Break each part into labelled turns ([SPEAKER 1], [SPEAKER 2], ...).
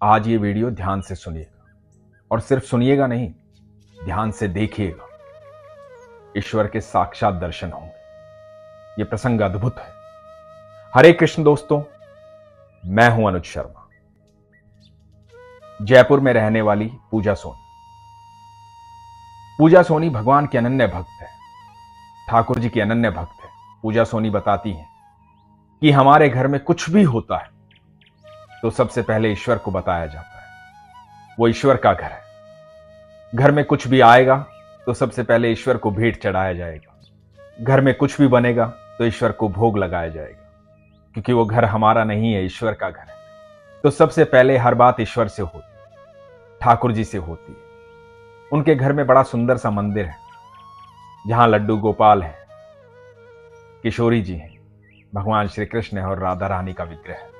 [SPEAKER 1] आज ये वीडियो ध्यान से सुनिएगा और सिर्फ सुनिएगा नहीं, ध्यान से देखिएगा। ईश्वर के साक्षात दर्शन होंगे। ये प्रसंग अद्भुत है। हरे कृष्ण दोस्तों, मैं हूं अनुज शर्मा। जयपुर में रहने वाली पूजा सोनी। पूजा सोनी भगवान के अनन्य भक्त है, ठाकुर जी की अनन्य भक्त है। पूजा सोनी बताती हैं कि हमारे घर में कुछ भी होता है तो सबसे पहले ईश्वर को बताया जाता है। वो ईश्वर का घर है। घर में कुछ भी आएगा तो सबसे पहले ईश्वर को भेंट चढ़ाया जाएगा। घर में कुछ भी बनेगा तो ईश्वर को भोग लगाया जाएगा, क्योंकि वो घर हमारा नहीं है, ईश्वर का घर है। तो सबसे पहले हर बात ईश्वर से होती है, ठाकुर जी से होती है। उनके घर में बड़ा सुंदर सा मंदिर है, जहां लड्डू गोपाल है, किशोरी जी हैं, भगवान श्री कृष्ण है और राधा रानी का विग्रह है।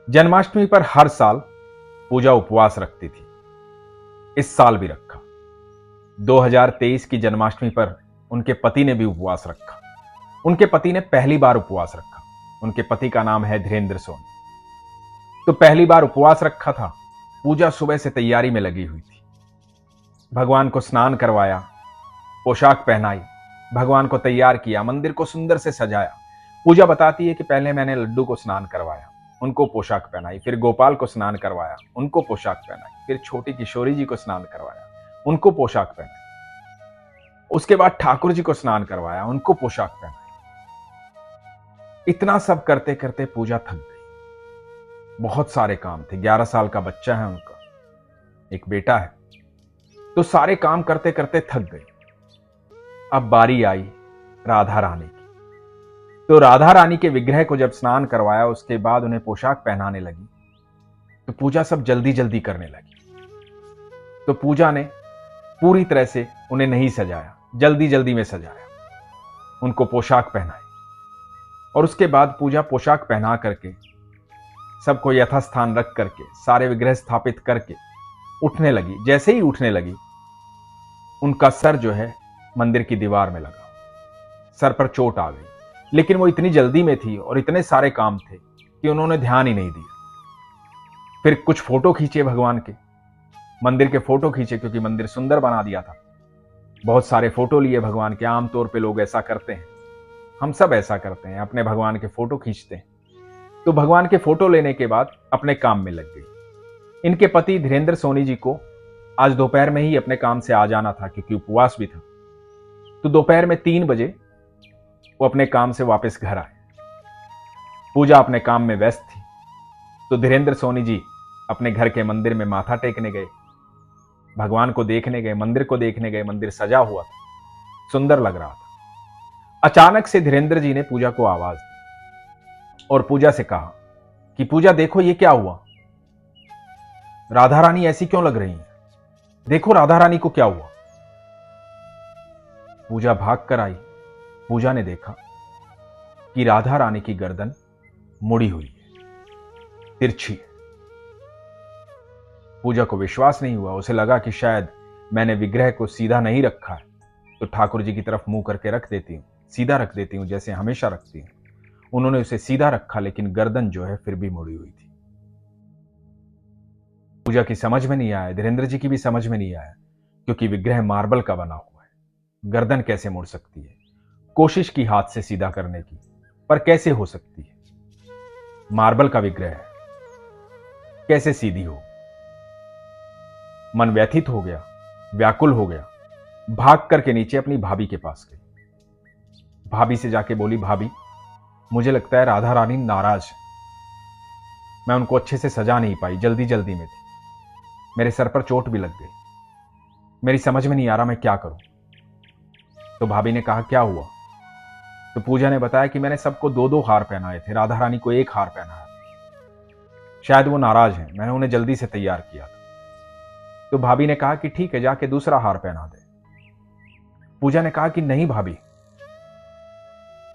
[SPEAKER 1] जन्माष्टमी पर हर साल पूजा उपवास रखती थी। इस साल भी रखा। 2023 की जन्माष्टमी पर उनके पति ने भी उपवास रखा। उनके पति ने पहली बार उपवास रखा। उनके पति का नाम है धीरेंद्र सोनी। तो पहली बार उपवास रखा था। पूजा सुबह से तैयारी में लगी हुई थी। भगवान को स्नान करवाया, पोशाक पहनाई, भगवान को तैयार किया, मंदिर को सुंदर से सजाया। पूजा बताती है कि पहले मैंने लड्डू को स्नान करवाया, उनको पोशाक पहनाई, फिर गोपाल को स्नान करवाया, उनको पोशाक पहनाई, फिर छोटी किशोरी जी को स्नान करवाया, उनको पोशाक पहनाई, उसके बाद ठाकुर जी को स्नान करवाया, उनको पोशाक पहनाई। इतना सब करते करते पूजा थक गई। बहुत सारे काम थे। 11 साल का बच्चा है उनका, एक बेटा है। तो सारे काम करते करते थक गई। अब बारी आई राधा रानी की। तो राधा रानी के विग्रह को जब स्नान करवाया, उसके बाद उन्हें पोशाक पहनाने लगी, तो पूजा सब जल्दी जल्दी करने लगी। तो पूजा ने पूरी तरह से उन्हें नहीं सजाया, जल्दी जल्दी में सजाया, उनको पोशाक पहनाई। और उसके बाद पूजा पोशाक पहना करके, सबको यथास्थान रख करके, सारे विग्रह स्थापित करके उठने लगी। जैसे ही उठने लगी, उनका सर जो है मंदिर की दीवार में लगा। सर पर चोट आ गई। लेकिन वो इतनी जल्दी में थी और इतने सारे काम थे कि उन्होंने ध्यान ही नहीं दिया। फिर कुछ फोटो खींचे भगवान के, मंदिर के फोटो खींचे, क्योंकि मंदिर सुंदर बना दिया था। बहुत सारे फोटो लिए भगवान के। आमतौर पे लोग ऐसा करते हैं, हम सब ऐसा करते हैं, अपने भगवान के फोटो खींचते हैं। तो भगवान के फोटो लेने के बाद अपने काम में लग गई। इनके पति धीरेंद्र सोनी जी को आज दोपहर में ही अपने काम से आ जाना था, क्योंकि उपवास भी था। तो दोपहर में 3 बजे वो अपने काम से वापस घर आए। पूजा अपने काम में व्यस्त थी। तो धीरेंद्र सोनी जी अपने घर के मंदिर में माथा टेकने गए, भगवान को देखने गए, मंदिर को देखने गए। मंदिर सजा हुआ था, सुंदर लग रहा था। अचानक से धीरेंद्र जी ने पूजा को आवाज दी और पूजा से कहा कि पूजा देखो, ये क्या हुआ? राधा रानी ऐसी क्यों लग रही है? देखो राधा रानी को क्या हुआ? पूजा भाग कर आई। पूजा ने देखा कि राधा रानी की गर्दन मुड़ी हुई है, तिरछी है। पूजा को विश्वास नहीं हुआ। उसे लगा कि शायद मैंने विग्रह को सीधा नहीं रखा है, तो ठाकुर जी की तरफ मुंह करके रख देती हूं, सीधा रख देती हूं, जैसे हमेशा रखती हूं। उन्होंने उसे सीधा रखा, लेकिन गर्दन जो है फिर भी मुड़ी हुई थी। पूजा की समझ में नहीं आया, धीरेंद्र जी की भी समझ में नहीं आया, क्योंकि विग्रह मार्बल का बना हुआ है, गर्दन कैसे मुड़ सकती है? कोशिश की हाथ से सीधा करने की, पर कैसे हो सकती है? मार्बल का विग्रह है, कैसे सीधी हो? मन व्यथित हो गया, व्याकुल हो गया। भाग करके नीचे अपनी भाभी के पास गई। भाभी से जाके बोली, भाभी मुझे लगता है राधा रानी नाराज है। मैं उनको अच्छे से सजा नहीं पाई, जल्दी जल्दी में थी, मेरे सर पर चोट भी लग गई, मेरी समझ में नहीं आ रहा मैं क्या करूं। तो भाभी ने कहा, क्या हुआ? तो पूजा ने बताया कि मैंने सबको 2-2 हार पहनाए थे, राधा रानी को 1 हार पहनाया। शायद वो नाराज हैं, मैंने उन्हें जल्दी से तैयार किया था। तो भाभी ने कहा कि ठीक है, जाके दूसरा हार पहना दे। पूजा ने कहा कि नहीं भाभी,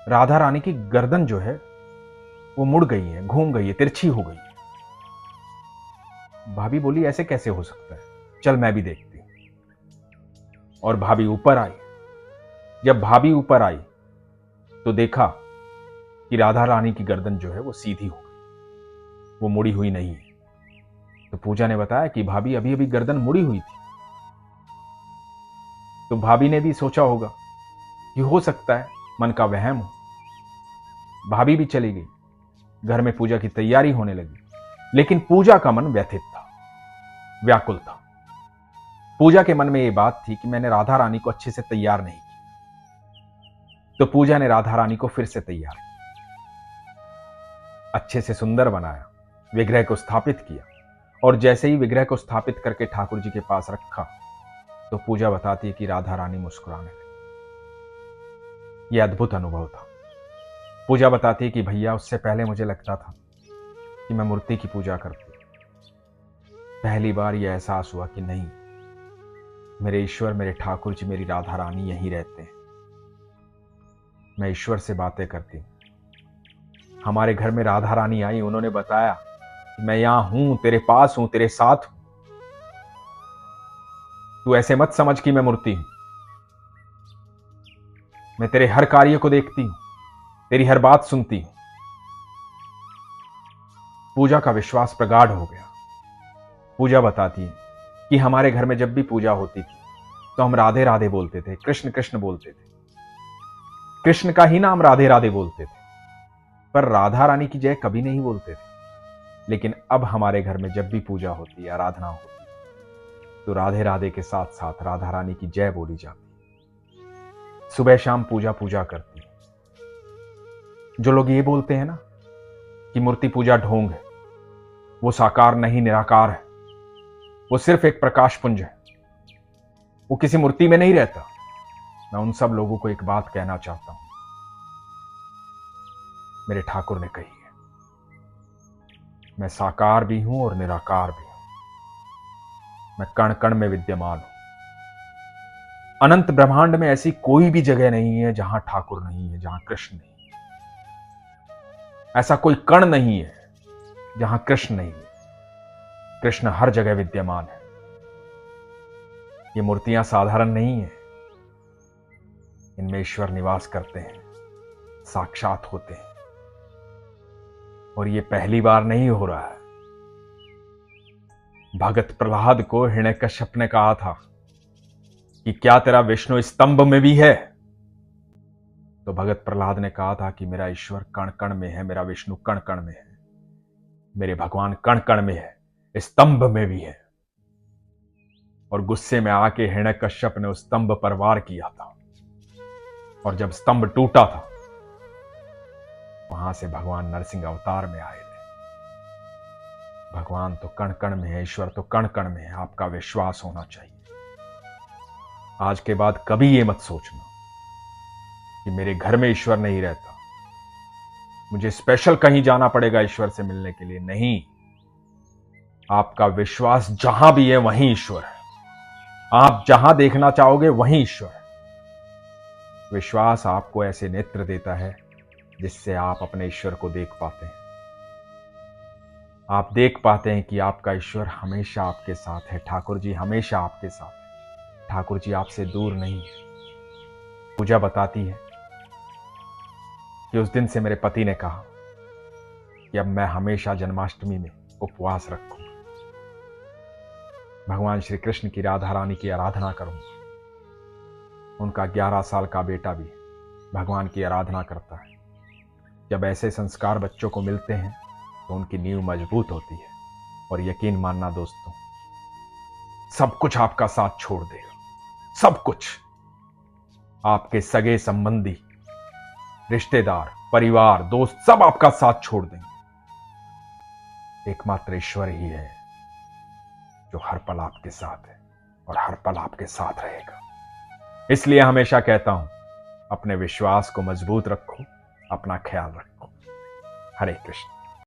[SPEAKER 1] राधा रानी की गर्दन जो है वो मुड़ गई है, घूम गई है, तिरछी हो गई है। भाभी बोली, ऐसे कैसे हो सकता है? चल मैं भी देखती हूं। और भाभी ऊपर आई। जब भाभी ऊपर आई तो देखा कि राधा रानी की गर्दन जो है वो सीधी हो गई, वो मुड़ी हुई नहीं है। तो पूजा ने बताया कि भाभी अभी अभी गर्दन मुड़ी हुई थी। तो भाभी ने भी सोचा होगा कि हो सकता है मन का वहम हो। भाभी भी चली गई। घर में पूजा की तैयारी होने लगी, लेकिन पूजा का मन व्यथित था, व्याकुल था। पूजा के मन में यह बात थी कि मैंने राधा रानी को अच्छे से तैयार नहीं किया। तो पूजा ने राधा रानी को फिर से तैयार किया, अच्छे से सुंदर बनाया, विग्रह को स्थापित किया, और जैसे ही विग्रह को स्थापित करके ठाकुर जी के पास रखा तो पूजा बताती है कि राधा रानी मुस्कुराने लगी। यह अद्भुत अनुभव था। पूजा बताती है कि भैया, उससे पहले मुझे लगता था कि मैं मूर्ति की पूजा करती। पहली बार यह एहसास हुआ कि नहीं, मेरे ईश्वर, मेरे ठाकुर जी, मेरी राधा रानी यहीं रहते हैं। मैं ईश्वर से बातें करती हूँ। हमारे घर में राधा रानी आई, उन्होंने बताया कि मैं यहां हूं, तेरे पास हूं, तेरे साथ हूं। तू ऐसे मत समझ कि मैं मूर्ति हूं। मैं तेरे हर कार्य को देखती हूं, तेरी हर बात सुनती हूं। पूजा का विश्वास प्रगाढ़ हो गया। पूजा बताती है कि हमारे घर में जब भी पूजा होती थी तो हम राधे राधे बोलते थे, कृष्ण कृष्ण बोलते थे। कृष्ण का ही नाम राधे राधे बोलते थे, पर राधा रानी की जय कभी नहीं बोलते थे। लेकिन अब हमारे घर में जब भी पूजा होती है, आराधना होती है, तो राधे राधे के साथ साथ राधा रानी की जय बोली जाती है। सुबह शाम पूजा पूजा करती है। जो लोग ये बोलते हैं ना कि मूर्ति पूजा ढोंग है, वो साकार नहीं, निराकार है, वो सिर्फ एक प्रकाश पुंज है, वो किसी मूर्ति में नहीं रहता, मैं उन सब लोगों को एक बात कहना चाहता हूं। मेरे ठाकुर ने कही है, मैं साकार भी हूं और निराकार भी हूं। मैं कण कण में विद्यमान हूं। अनंत ब्रह्मांड में ऐसी कोई भी जगह नहीं है जहां ठाकुर नहीं है, जहां कृष्ण नहीं है। ऐसा कोई कण नहीं है जहां कृष्ण नहीं है। कृष्ण हर जगह विद्यमान है। ये मूर्तियां साधारण नहीं है, इनमें ईश्वर निवास करते हैं, साक्षात होते हैं। और ये पहली बार नहीं हो रहा है। भगत प्रहलाद को हिरण्यकश्यप ने कहा था कि क्या तेरा विष्णु स्तंभ में भी है? तो भगत प्रहलाद ने कहा था कि मेरा ईश्वर कण कण में है, मेरा विष्णु कण कण में है, मेरे भगवान कण कण में है, स्तंभ में भी है। और गुस्से में आके हिरण्यकश्यप ने उस स्तंभ पर वार किया था, और जब स्तंभ टूटा था, वहां से भगवान नरसिंह अवतार में आए थे। भगवान तो कण कण में है, ईश्वर तो कण कण में है। आपका विश्वास होना चाहिए। आज के बाद कभी ये मत सोचना कि मेरे घर में ईश्वर नहीं रहता, मुझे स्पेशल कहीं जाना पड़ेगा ईश्वर से मिलने के लिए। नहीं, आपका विश्वास जहां भी है वहीं ईश्वर है। आप जहां देखना चाहोगे वहीं ईश्वर है। विश्वास आपको ऐसे नेत्र देता है जिससे आप अपने ईश्वर को देख पाते हैं। आप देख पाते हैं कि आपका ईश्वर हमेशा आपके साथ है। ठाकुर जी हमेशा आपके साथ है। ठाकुर जी आपसे दूर नहीं है। पूजा बताती है कि उस दिन से मेरे पति ने कहा कि अब मैं हमेशा जन्माष्टमी में उपवास रखूंगा, भगवान श्री कृष्ण की, राधा रानी की आराधना करूंगा। उनका 11 साल का बेटा भी भगवान की आराधना करता है। जब ऐसे संस्कार बच्चों को मिलते हैं तो उनकी नींव मजबूत होती है। और यकीन मानना दोस्तों, सब कुछ आपका साथ छोड़ देगा। सब कुछ, आपके सगे संबंधी, रिश्तेदार, परिवार, दोस्त, सब आपका साथ छोड़ देंगे। एकमात्र ईश्वर ही है जो हर पल आपके साथ है और हर पल आपके साथ रहेगा। इसलिए हमेशा कहता हूं, अपने विश्वास को मजबूत रखो, अपना ख्याल रखो। हरे कृष्ण।